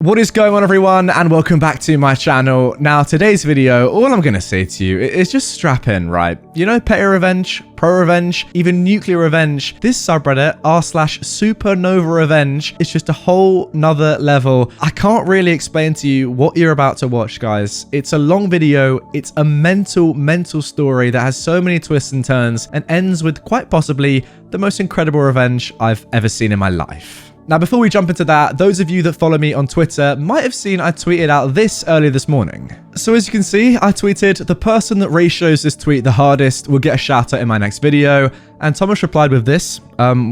What is going on, everyone, and welcome back to my channel. Now, today's video, all I'm going to say to you is just strap in, right? You know, petty revenge, pro revenge, even nuclear revenge. This subreddit, r/SupernovaRevenge, is just a whole nother level. I can't really explain to you what you're about to watch, guys. It's a long video. It's a mental story that has so many twists and turns and ends with quite possibly the most incredible revenge I've ever seen in my life. Now, before we jump into that, those of you that follow me on Twitter might have seen I tweeted out this earlier this morning. So as you can see, I tweeted, the person that ratios this tweet the hardest will get a shout out in my next video. And Thomas replied with this,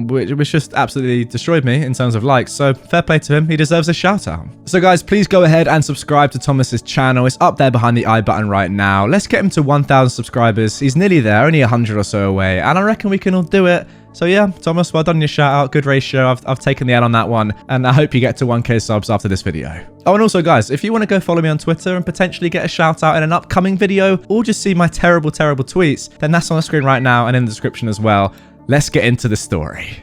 which just absolutely destroyed me in terms of likes. So fair play to him. He deserves a shout out. So guys, please go ahead and subscribe to Thomas's channel. It's up there behind the I button right now. Let's get him to 1,000 subscribers. He's nearly there, only 100 or so away. And I reckon we can all do it. So yeah, Thomas, well done on your shout out. Good ratio. I've taken the L on that one. And I hope you get to 1K subs after this video. Oh, and also guys, if you want to go follow me on Twitter and potentially get a shout out in an upcoming video or just see my terrible tweets, then that's on the screen right now and in the description as well. Let's get into the story.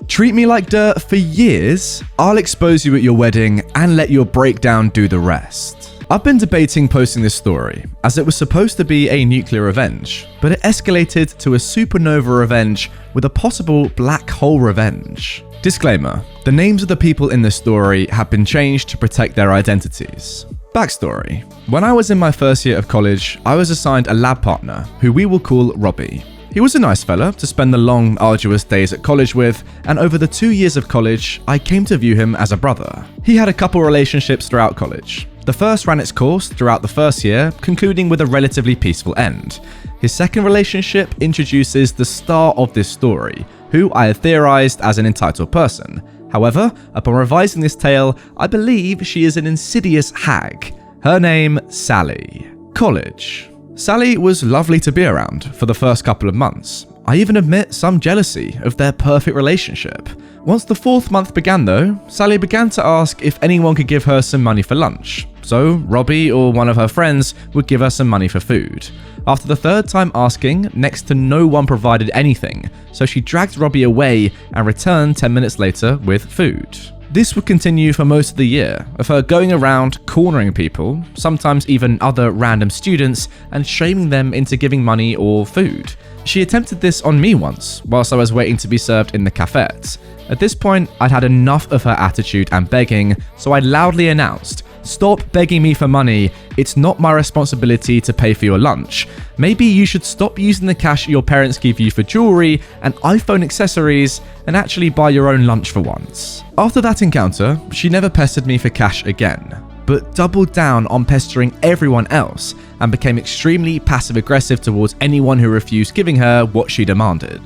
Treat me like dirt for years? I'll expose you at your wedding and let your breakdown do the rest. I've been debating posting this story, as it was supposed to be a nuclear revenge, but it escalated to a supernova revenge with a possible black hole revenge. Disclaimer, the names of the people in this story have been changed to protect their identities. Backstory. When I was in my first year of college, I was assigned a lab partner, who we will call Robbie. He was a nice fella to spend the long, arduous days at college with, and over the 2 years of college, I came to view him as a brother. He had a couple relationships throughout college. The first ran its course throughout the first year, concluding with a relatively peaceful end. His second relationship introduces the star of this story, who I had theorized as an entitled person. However, upon revising this tale, I believe she is an insidious hag. Her name, Sally. College. Sally was lovely to be around for the first couple of months. I even admit some jealousy of their perfect relationship. Once the 4th month began though, Sally began to ask if anyone could give her some money for lunch. So Robbie or one of her friends would give her some money for food. After the 3rd time asking, next to no one provided anything, so she dragged Robbie away and returned 10 minutes later with food. This would continue for most of the year, of her going around cornering people, sometimes even other random students, and shaming them into giving money or food. She attempted this on me once, whilst I was waiting to be served in the cafet. At this point, I'd had enough of her attitude and begging, so I loudly announced, "Stop begging me for money. It's not my responsibility to pay for your lunch. Maybe you should stop using the cash your parents give you for jewelry and iPhone accessories and actually buy your own lunch for once." After that encounter, she never pestered me for cash again, but doubled down on pestering everyone else and became extremely passive-aggressive towards anyone who refused giving her what she demanded.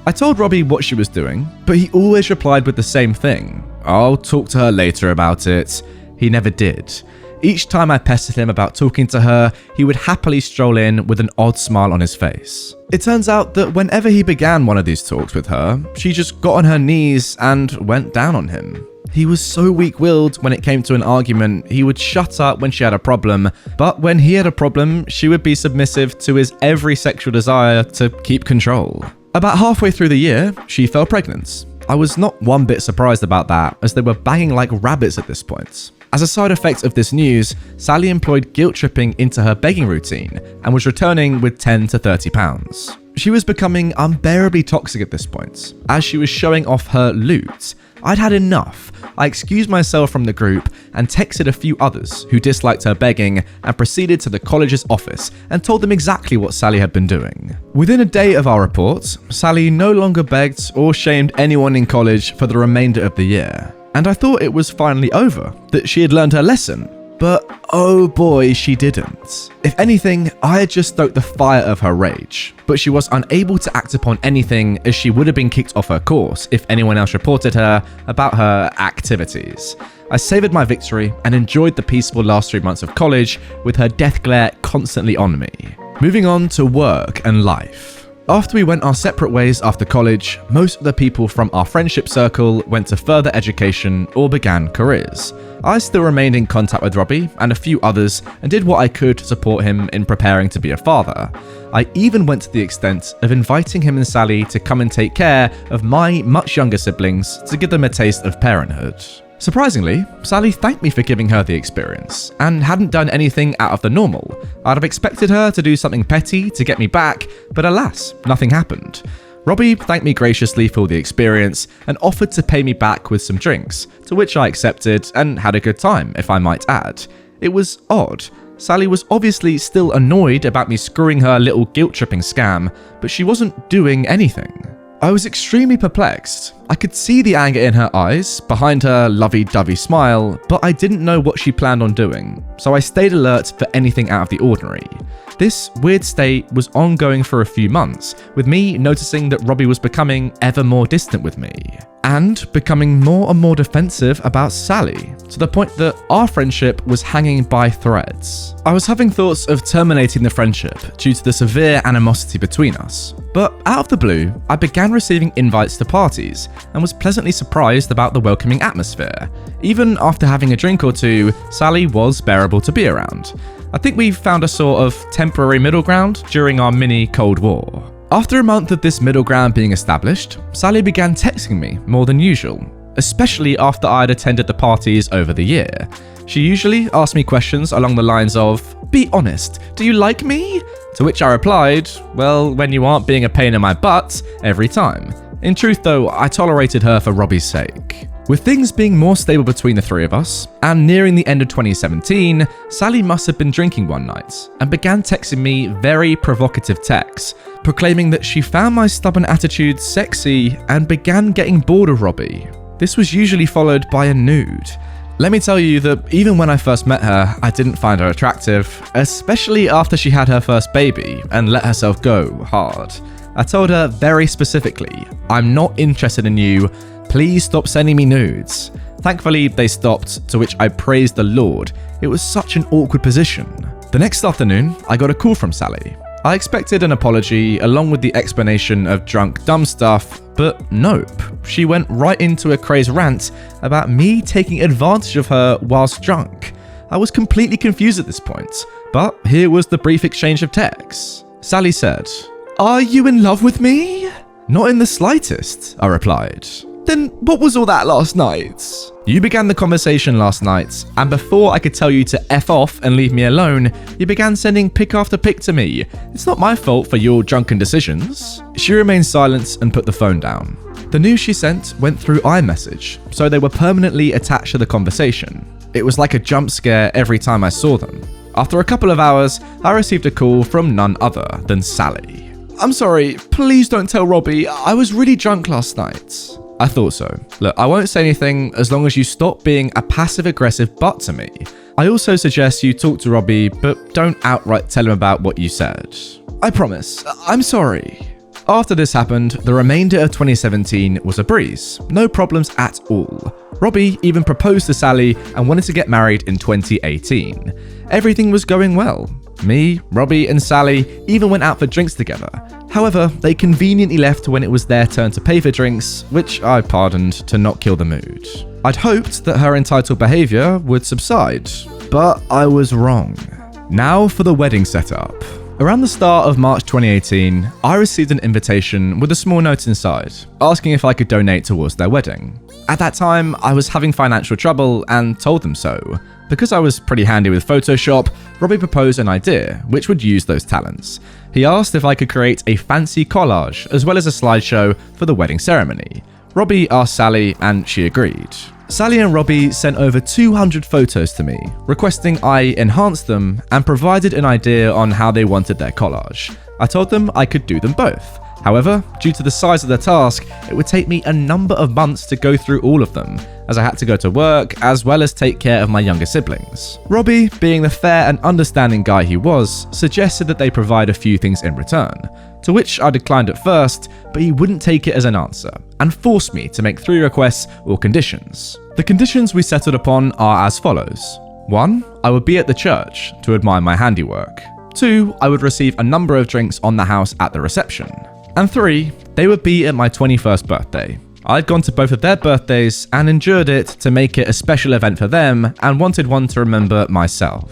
I told Robbie what she was doing, but he always replied with the same thing. "I'll talk to her later about it." He never did. Each time I pestered him about talking to her, he would happily stroll in with an odd smile on his face. It turns out that whenever he began one of these talks with her, she just got on her knees and went down on him. He was so weak-willed when it came to an argument, he would shut up when she had a problem, but when he had a problem, she would be submissive to his every sexual desire to keep control. About halfway through the year, she fell pregnant. I was not one bit surprised about that, as they were banging like rabbits at this point. As a side effect of this news, Sally employed guilt-tripping into her begging routine and was returning with £10 to £30. She was becoming unbearably toxic at this point, as she was showing off her loot. I'd had enough. I excused myself from the group and texted a few others who disliked her begging and proceeded to the college's office and told them exactly what Sally had been doing. Within a day of our report, Sally no longer begged or shamed anyone in college for the remainder of the year. And I thought it was finally over, that she had learned her lesson. But oh boy, she didn't. If anything, I had just stoked the fire of her rage, but she was unable to act upon anything as she would have been kicked off her course if anyone else reported her about her activities. I savoured my victory and enjoyed the peaceful last 3 months of college with her death glare constantly on me. Moving on to work and life. After we went our separate ways after college, most of the people from our friendship circle went to further education or began careers. I still remained in contact with Robbie and a few others and did what I could to support him in preparing to be a father. I even went to the extent of inviting him and Sally to come and take care of my much younger siblings to give them a taste of parenthood. Surprisingly, Sally thanked me for giving her the experience, and hadn't done anything out of the normal. I'd have expected her to do something petty to get me back, but alas, nothing happened. Robbie thanked me graciously for the experience and offered to pay me back with some drinks, to which I accepted and had a good time, if I might add. It was odd. Sally was obviously still annoyed about me screwing her little guilt-tripping scam, but she wasn't doing anything. I was extremely perplexed. I could see the anger in her eyes, behind her lovey-dovey smile, but I didn't know what she planned on doing, so I stayed alert for anything out of the ordinary. This weird state was ongoing for a few months, with me noticing that Robbie was becoming ever more distant with me, and becoming more and more defensive about Sally, to the point that our friendship was hanging by threads. I was having thoughts of terminating the friendship due to the severe animosity between us, but out of the blue, I began receiving invites to parties, and was pleasantly surprised about the welcoming atmosphere. Even after having a drink or two, Sally was bearable to be around. I think we found a sort of temporary middle ground during our mini Cold War. After a month of this middle ground being established, Sally began texting me more than usual, especially after I had attended the parties over the year. She usually asked me questions along the lines of, "Be honest, do you like me?" To which I replied, "Well, when you aren't being a pain in my butt every time." In truth though, I tolerated her for Robbie's sake. With things being more stable between the three of us, and nearing the end of 2017, Sally must have been drinking one night, and began texting me very provocative texts, proclaiming that she found my stubborn attitude sexy and began getting bored of Robbie. This was usually followed by a nude. Let me tell you that even when I first met her, I didn't find her attractive, especially after she had her first baby and let herself go hard. I told her very specifically, "I'm not interested in you. Please stop sending me nudes." Thankfully, they stopped, to which I praised the Lord. It was such an awkward position. The next afternoon, I got a call from Sally. I expected an apology along with the explanation of drunk dumb stuff, but nope. She went right into a crazed rant about me taking advantage of her whilst drunk. I was completely confused at this point, but here was the brief exchange of texts. Sally said, "Are you in love with me?" "Not in the slightest," I replied. "Then what was all that last night?" "You began the conversation last night, and before I could tell you to F off and leave me alone, you began sending pic after pic to me. It's not my fault for your drunken decisions." She remained silent and put the phone down. The news she sent went through iMessage, so they were permanently attached to the conversation. It was like a jump scare every time I saw them. After a couple of hours, I received a call from none other than Sally. "I'm sorry, please don't tell Robbie, I was really drunk last night." I thought so. Look, I won't say anything as long as you stop being a passive-aggressive butt to me. I also suggest you talk to Robbie, but don't outright tell him about what you said. "I promise. I'm sorry." After this happened, the remainder of 2017 was a breeze. No problems at all. Robbie even proposed to Sally and wanted to get married in 2018. Everything was going well. Me, Robbie, and Sally even went out for drinks together. However, they conveniently left when it was their turn to pay for drinks, which I pardoned to not kill the mood. I'd hoped that her entitled behaviour would subside, but I was wrong. Now for the wedding setup. Around the start of March 2018, I received an invitation with a small note inside, asking if I could donate towards their wedding. At that time, I was having financial trouble and told them so. Because I was pretty handy with Photoshop, Robbie proposed an idea which would use those talents. He asked if I could create a fancy collage as well as a slideshow for the wedding ceremony. Robbie asked Sally and she agreed. Sally and Robbie sent over 200 photos to me, requesting I enhance them and provided an idea on how they wanted their collage. I told them I could do them both. However, due to the size of the task, it would take me a number of months to go through all of them, as I had to go to work as well as take care of my younger siblings. Robbie, being the fair and understanding guy he was, suggested that they provide a few things in return, to which I declined at first, but he wouldn't take it as an answer, and forced me to make 3 requests or conditions. The conditions we settled upon are as follows. 1. I would be at the church to admire my handiwork. 2. I would receive a number of drinks on the house at the reception. And 3. They would be at my 21st birthday. I'd gone to both of their birthdays and endured it to make it a special event for them and wanted one to remember myself.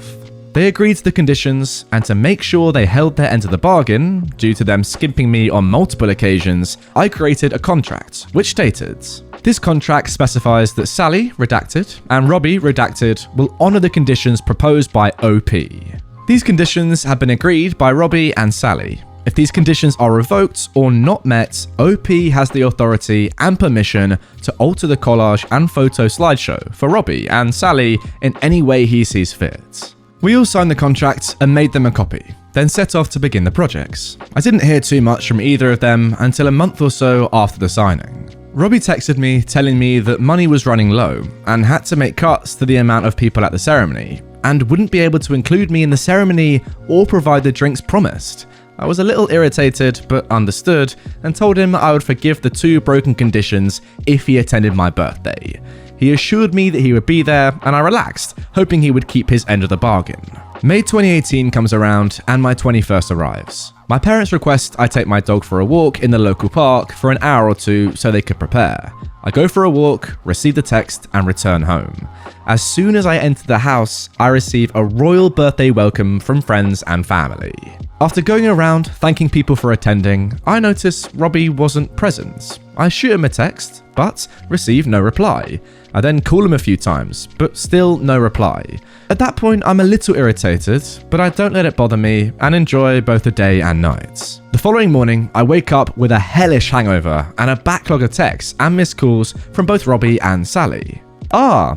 They agreed to the conditions, and to make sure they held their end of the bargain, due to them skimping me on multiple occasions, I created a contract, which stated, "This contract specifies that Sally, redacted, and Robbie, redacted, will honour the conditions proposed by OP. These conditions have been agreed by Robbie and Sally. If these conditions are revoked or not met, OP has the authority and permission to alter the collage and photo slideshow for Robbie and Sally in any way he sees fit." We all signed the contract and made them a copy, then set off to begin the projects. I didn't hear too much from either of them until a month or so after the signing. Robbie texted me telling me that money was running low and had to make cuts to the amount of people at the ceremony, and wouldn't be able to include me in the ceremony or provide the drinks promised. I was a little irritated but understood, and told him I would forgive the 2 broken conditions if he attended my birthday. He assured me that he would be there, and I relaxed, hoping he would keep his end of the bargain. May 2018 comes around and my 21st arrives. My parents request I take my dog for a walk in the local park for an hour or 2 so they could prepare. I go for a walk, receive the text, and return home. As soon as I enter the house, I receive a royal birthday welcome from friends and family. After going around thanking people for attending, I notice Robbie wasn't present. I shoot him a text, but receive no reply. I then call him a few times, but still no reply. At that point, I'm a little irritated, but I don't let it bother me and enjoy both the day and night. The following morning, I wake up with a hellish hangover and a backlog of texts and missed calls from both Robbie and Sally.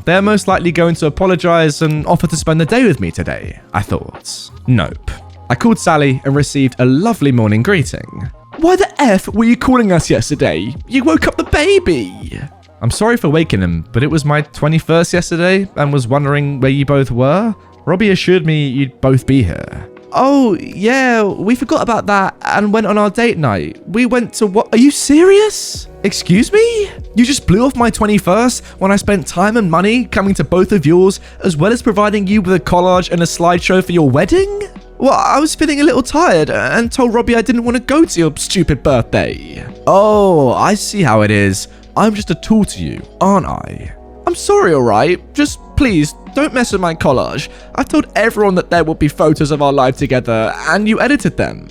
They're most likely going to apologise and offer to spend the day with me today, I thought. Nope. I called Sally and received a lovely morning greeting. "Why the F were you calling us yesterday? You woke up the baby!" I'm sorry for waking him, but it was my 21st yesterday and was wondering where you both were. Robbie assured me you'd both be here. "Oh, yeah, we forgot about that and went on our date night. We went to what? Are you serious? Excuse me? You just blew off my 21st when I spent time and money coming to both of yours, as well as providing you with a collage and a slideshow for your wedding?" "Well, I was feeling a little tired and told Robbie I didn't want to go to your stupid birthday." "Oh, I see how it is. I'm just a tool to you, aren't I?" "I'm sorry, alright? Just please, don't mess with my collage. I told everyone that there would be photos of our life together, and you edited them."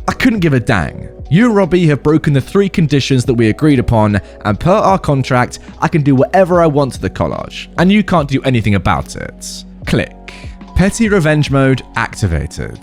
I couldn't give a dang. You and Robbie have broken the 3 conditions that we agreed upon, and per our contract, I can do whatever I want to the collage, and you can't do anything about it. Click. Petty revenge mode activated.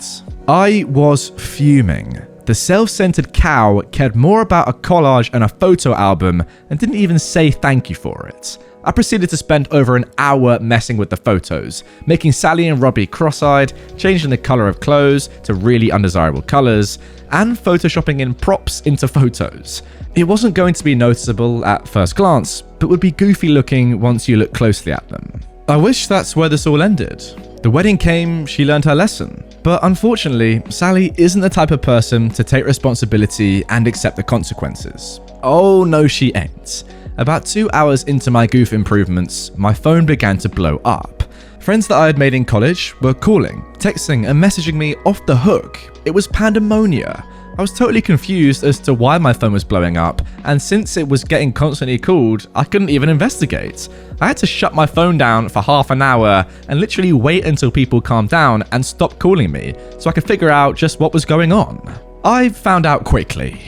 I was fuming. The self-centered cow cared more about a collage and a photo album and didn't even say thank you for it. I proceeded to spend over an hour messing with the photos, making Sally and Robbie cross-eyed, changing the color of clothes to really undesirable colors, and photoshopping in props into photos. It wasn't going to be noticeable at first glance, but would be goofy looking once you look closely at them. I wish that's where this all ended. The wedding came, she learned her lesson. But unfortunately, Sally isn't the type of person to take responsibility and accept the consequences. Oh no, she ain't. About 2 hours into my goof improvements, my phone began to blow up. Friends that I had made in college were calling, texting and messaging me off the hook. It was pandemonia. I was totally confused as to why my phone was blowing up, and since it was getting constantly called, I couldn't even investigate. I had to shut my phone down for half an hour and literally wait until people calmed down and stopped calling me so I could figure out just what was going on. I found out quickly.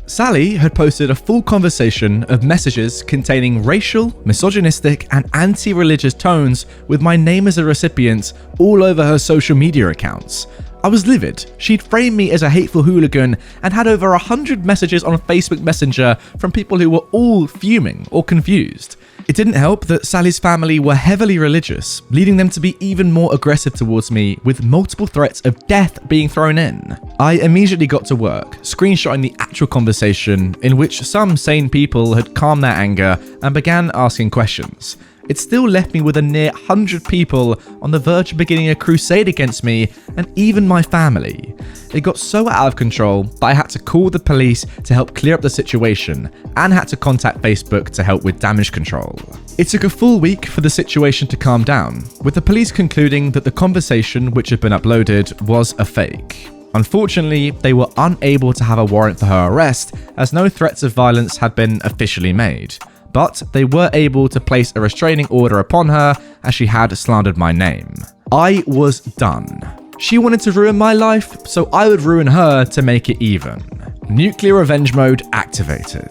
Sally had posted a full conversation of messages containing racial, misogynistic, and anti-religious tones with my name as a recipient all over her social media accounts. I was livid. She'd framed me as a hateful hooligan and had over 100 messages on Facebook Messenger from people who were all fuming or confused. It didn't help that Sally's family were heavily religious, leading them to be even more aggressive towards me, with multiple threats of death being thrown in. I immediately got to work, screenshotting the actual conversation in which some sane people had calmed their anger and began asking questions. It still left me with a near 100 people on the verge of beginning a crusade against me and even my family. It got so out of control that I had to call the police to help clear up the situation and had to contact Facebook to help with damage control. It took a full week for the situation to calm down, with the police concluding that the conversation which had been uploaded was a fake. Unfortunately, they were unable to have a warrant for her arrest as no threats of violence had been officially made. but they were able to place a restraining order upon her as she had slandered my name. I was done. She wanted to ruin my life, so I would ruin her to make it even. Nuclear revenge mode activated.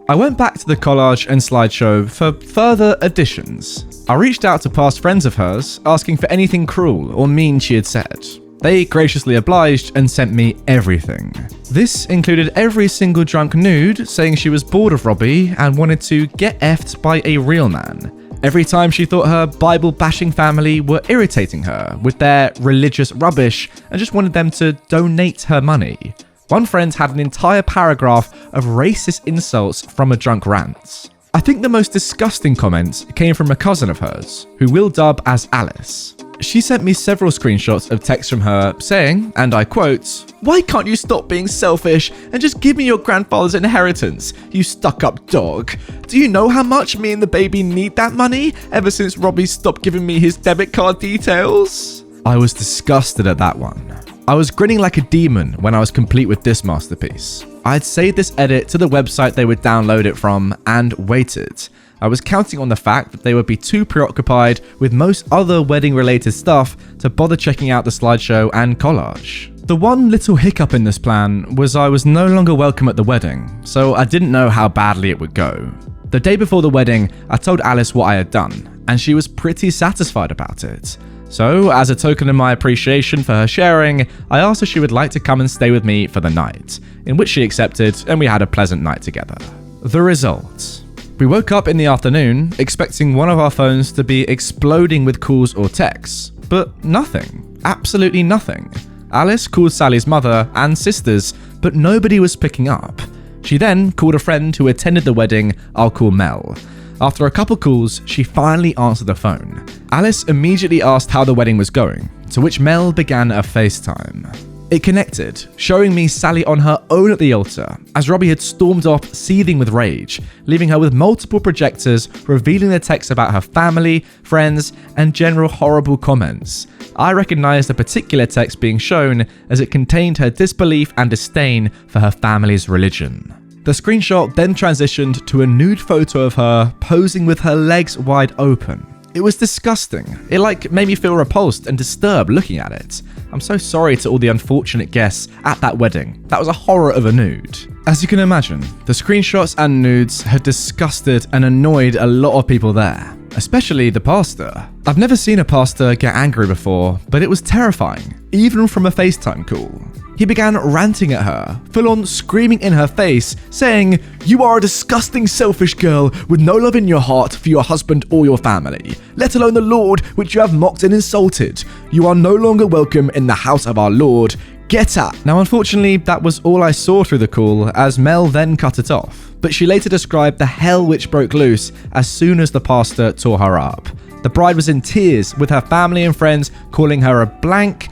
I went back to the collage and slideshow for further additions. I reached out to past friends of hers, asking for anything cruel or mean she had said. They graciously obliged and sent me everything. This included every single drunk nude saying she was bored of Robbie and wanted to get effed by a real man. Every time she thought her Bible-bashing family were irritating her with their religious rubbish and just wanted them to donate her money. One friend had an entire paragraph of racist insults from a drunk rant. I think the most disgusting comment came from a cousin of hers, who we'll dub as Alice. She sent me several screenshots of texts from her saying, and I quote, "Why can't you stop being selfish and just give me your grandfather's inheritance, you stuck-up dog? Do you know how much me and the baby need that money ever since Robbie stopped giving me his debit card details?" I was disgusted at that one. I was grinning like a demon when I was complete with this masterpiece. I had saved this edit to the website they would download it from and waited. I was counting on the fact that they would be too preoccupied with most other wedding-related stuff to bother checking out the slideshow and collage. The one little hiccup in this plan was I was no longer welcome at the wedding, so I didn't know how badly it would go. The day before the wedding, I told Alice what I had done, and she was pretty satisfied about it. So, as a token of my appreciation for her sharing, I asked if she would like to come and stay with me for the night, in which she accepted, and we had a pleasant night together. The result. We woke up in the afternoon, expecting one of our phones to be exploding with calls or texts, but nothing. Absolutely nothing. Alice called Sally's mother and sisters, but nobody was picking up. She then called a friend who attended the wedding, I'll call Mel. After a couple calls, she finally answered the phone. Alice immediately asked how the wedding was going, to which Mel began a FaceTime. It connected, showing me Sally on her own at the altar, as Robbie had stormed off seething with rage, leaving her with multiple projectors revealing the text about her family, friends, and general horrible comments. I recognized the particular text being shown as it contained her disbelief and disdain for her family's religion. The screenshot then transitioned to a nude photo of her posing with her legs wide open. It was disgusting. It made me feel repulsed and disturbed looking at it. I'm so sorry to all the unfortunate guests at that wedding. That was a horror of a nude. As you can imagine, the screenshots and nudes had disgusted and annoyed a lot of people there, especially the pastor. I've never seen a pastor get angry before, but it was terrifying, even from a FaceTime call. He began ranting at her, full on screaming in her face, saying, "You are a disgusting selfish girl with no love in your heart for your husband or your family, let alone the Lord which you have mocked and insulted. You are no longer welcome in the house of our Lord. Get out." Now unfortunately, that was all I saw through the call, as Mel then cut it off. But she later described the hell which broke loose as soon as the pastor tore her up. The bride was in tears, with her family and friends calling her a blank,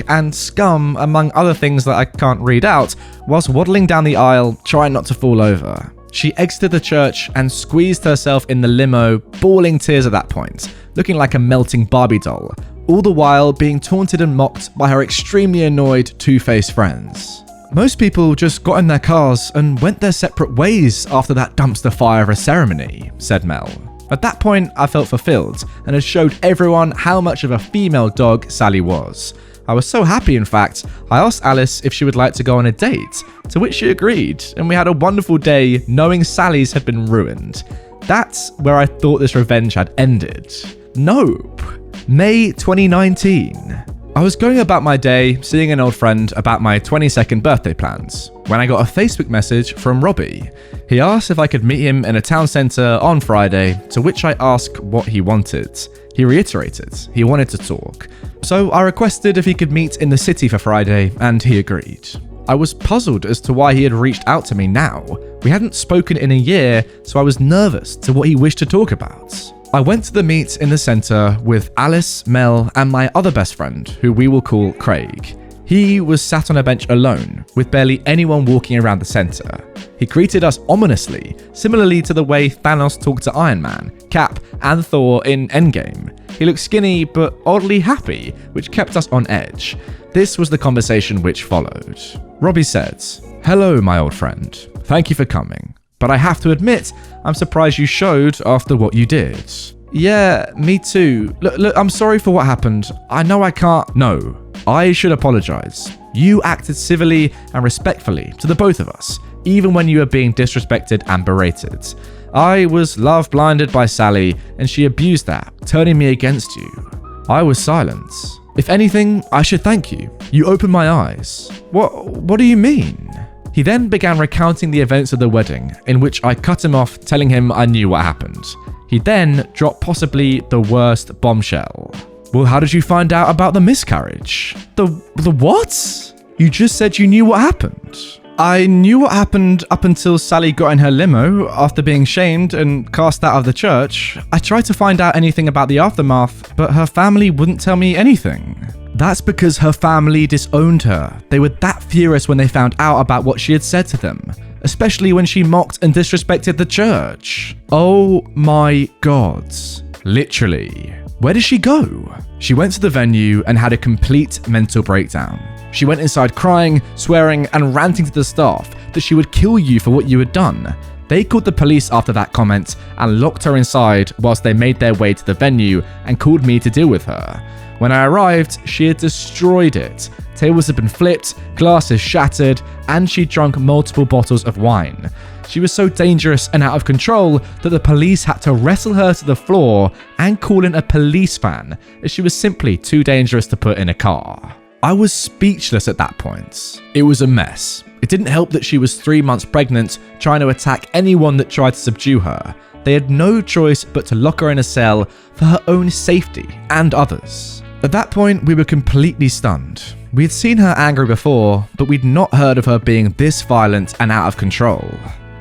and scum, among other things that I can't read out, whilst waddling down the aisle, trying not to fall over. She exited the church and squeezed herself in the limo, bawling tears at that point, looking like a melting Barbie doll, all the while being taunted and mocked by her extremely annoyed two-faced friends. Most people just got in their cars and went their separate ways after that dumpster fire of a ceremony, said Mel. At that point, I felt fulfilled and had showed everyone how much of a female dog Sally was. I was so happy, in fact, I asked Alice if she would like to go on a date, to which she agreed, and we had a wonderful day knowing Sally's had been ruined. That's where I thought this revenge had ended. Nope. May 2019. I was going about my day, seeing an old friend about my 22nd birthday plans, when I got a Facebook message from Robbie. He asked if I could meet him in a town centre on Friday, to which I asked what he wanted. He reiterated he wanted to talk, so I requested if he could meet in the city for Friday, and he agreed. I was puzzled as to why he had reached out to me now. We hadn't spoken in a year, so I was nervous to what he wished to talk about. I went to the meet in the centre with Alice, Mel, and my other best friend, who we will call Craig. He was sat on a bench alone, with barely anyone walking around the centre. He greeted us ominously, similarly to the way Thanos talked to Iron Man, Cap, and Thor in Endgame. He looked skinny but oddly happy, which kept us on edge. This was the conversation which followed. Robbie said, "Hello, my old friend. Thank you for coming. But I have to admit, I'm surprised you showed after what you did. Yeah, me too. Look, I'm sorry for what happened. I know I can't. No, I should apologize. You acted civilly and respectfully to the both of us, even when you were being disrespected and berated. I was love blinded by Sally, and she abused that, turning me against you. I was silent. If anything, I should thank you. You opened my eyes. What do you mean? He then began recounting the events of the wedding, in which I cut him off, telling him I knew what happened. He then dropped possibly the worst bombshell. Well, how did you find out about the miscarriage? The what? You just said you knew what happened. I knew what happened up until Sally got in her limo after being shamed and cast out of the church. I tried to find out anything about the aftermath, but her family wouldn't tell me anything. That's because her family disowned her. They were that furious when they found out about what she had said to them, especially when she mocked and disrespected the church. Oh my God. Literally. Where did she go? She went to the venue and had a complete mental breakdown. She went inside crying, swearing, and ranting to the staff that she would kill you for what you had done. They called the police after that comment and locked her inside whilst they made their way to the venue and called me to deal with her. When I arrived, she had destroyed it. Tables had been flipped, glasses shattered, and she'd drunk multiple bottles of wine. She was so dangerous and out of control that the police had to wrestle her to the floor and call in a police van, as she was simply too dangerous to put in a car. I was speechless at that point. It was a mess. It didn't help that she was 3 months pregnant, trying to attack anyone that tried to subdue her. They had no choice but to lock her in a cell for her own safety and others. At that point, we were completely stunned. We had seen her angry before, but we'd not heard of her being this violent and out of control.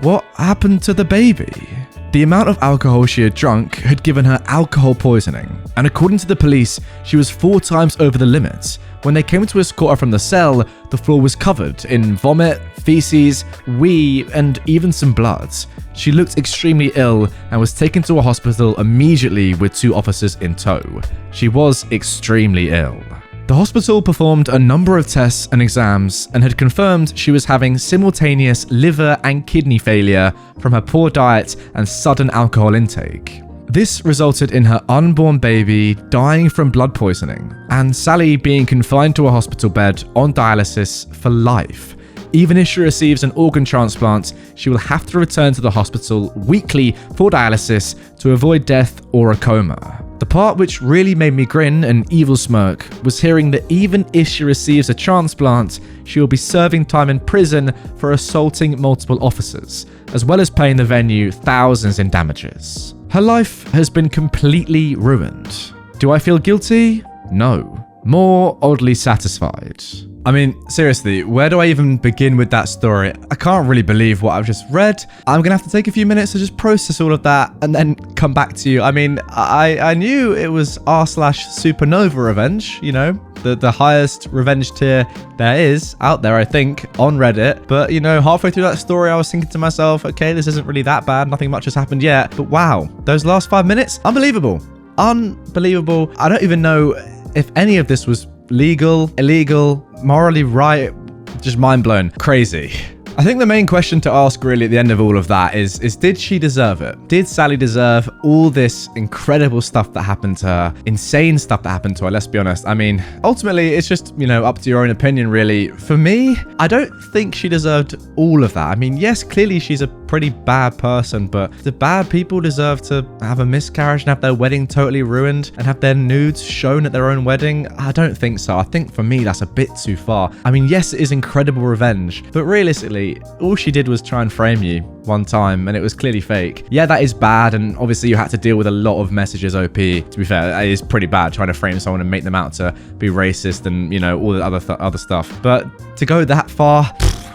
What happened to the baby? The amount of alcohol she had drunk had given her alcohol poisoning, and according to the police, she was 4 times over the limit. When they came to escort her from the cell, the floor was covered in vomit, feces, wee, and even some blood. She looked extremely ill and was taken to a hospital immediately with 2 officers in tow. She was extremely ill. The hospital performed a number of tests and exams and had confirmed she was having simultaneous liver and kidney failure from her poor diet and sudden alcohol intake. This resulted in her unborn baby dying from blood poisoning, and Sally being confined to a hospital bed on dialysis for life. Even if she receives an organ transplant, she will have to return to the hospital weekly for dialysis to avoid death or a coma. The part which really made me grin and evil smirk was hearing that even if she receives a transplant, she will be serving time in prison for assaulting multiple officers, as well as paying the venue thousands in damages. Her life has been completely ruined. Do I feel guilty? No. More oddly satisfied. I mean, seriously, where do I even begin with that story? I can't really believe what I've just read. I'm gonna have to take a few minutes to just process all of that and then come back to you. I mean, I knew it was r/SupernovaRevenge, you know, the highest revenge tier there is out there, I think, on Reddit. But, you know, halfway through that story, I was thinking to myself, okay, this isn't really that bad. Nothing much has happened yet. But wow, those last 5 minutes, unbelievable. Unbelievable. I don't even know if any of this was legal, illegal, morally right, just mind blown. Crazy. I think the main question to ask really at the end of all of that is did she deserve it? Did Sally deserve all this incredible stuff that happened to her? Insane stuff that happened to her, let's be honest. I mean, ultimately, it's just, you know, up to your own opinion, really. For me, I don't think she deserved all of that. I mean, yes, clearly she's a pretty bad person, but do bad people deserve to have a miscarriage and have their wedding totally ruined and have their nudes shown at their own wedding? I don't think so. I think for me, that's a bit too far. I mean, yes, it is incredible revenge, but realistically, all she did was try and frame you one time, and it was clearly fake. Yeah, that is bad, and obviously you had to deal with a lot of messages, OP. To be fair, it is pretty bad trying to frame someone and make them out to be racist and, you know, all the other stuff. But to go that far,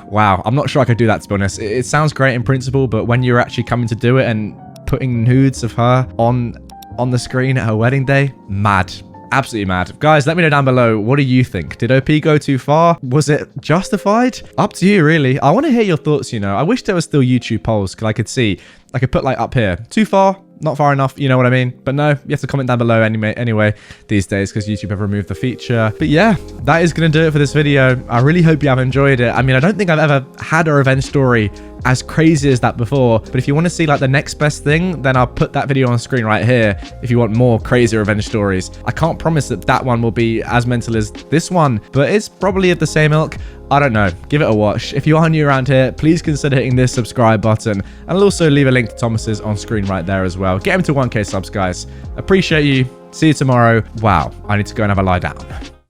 wow, I'm not sure I could do that, to be honest. It sounds great in principle, but when you're actually coming to do it and putting nudes of her on the screen at her wedding day, mad. Absolutely mad. Guys, let me know down below. What do you think? Did OP go too far? Was it justified? Up to you, really. I want to hear your thoughts, you know. I wish there was still YouTube polls because I could see. I could put like up here. Too far? Not far enough, you know what I mean? But no, you have to comment down below anyway these days because YouTube have removed the feature. But yeah, that is going to do it for this video. I really hope you have enjoyed it. I mean, I don't think I've ever had a revenge story as crazy as that before. But if you want to see like the next best thing, then I'll put that video on screen right here if you want more crazy revenge stories. I can't promise that that one will be as mental as this one, but it's probably of the same ilk. I don't know. Give it a watch. If you are new around here, please consider hitting this subscribe button. And I'll also leave a link to Thomas's on screen right there as well. Get him to 1K subs, guys. Appreciate you. See you tomorrow. Wow, I need to go and have a lie down.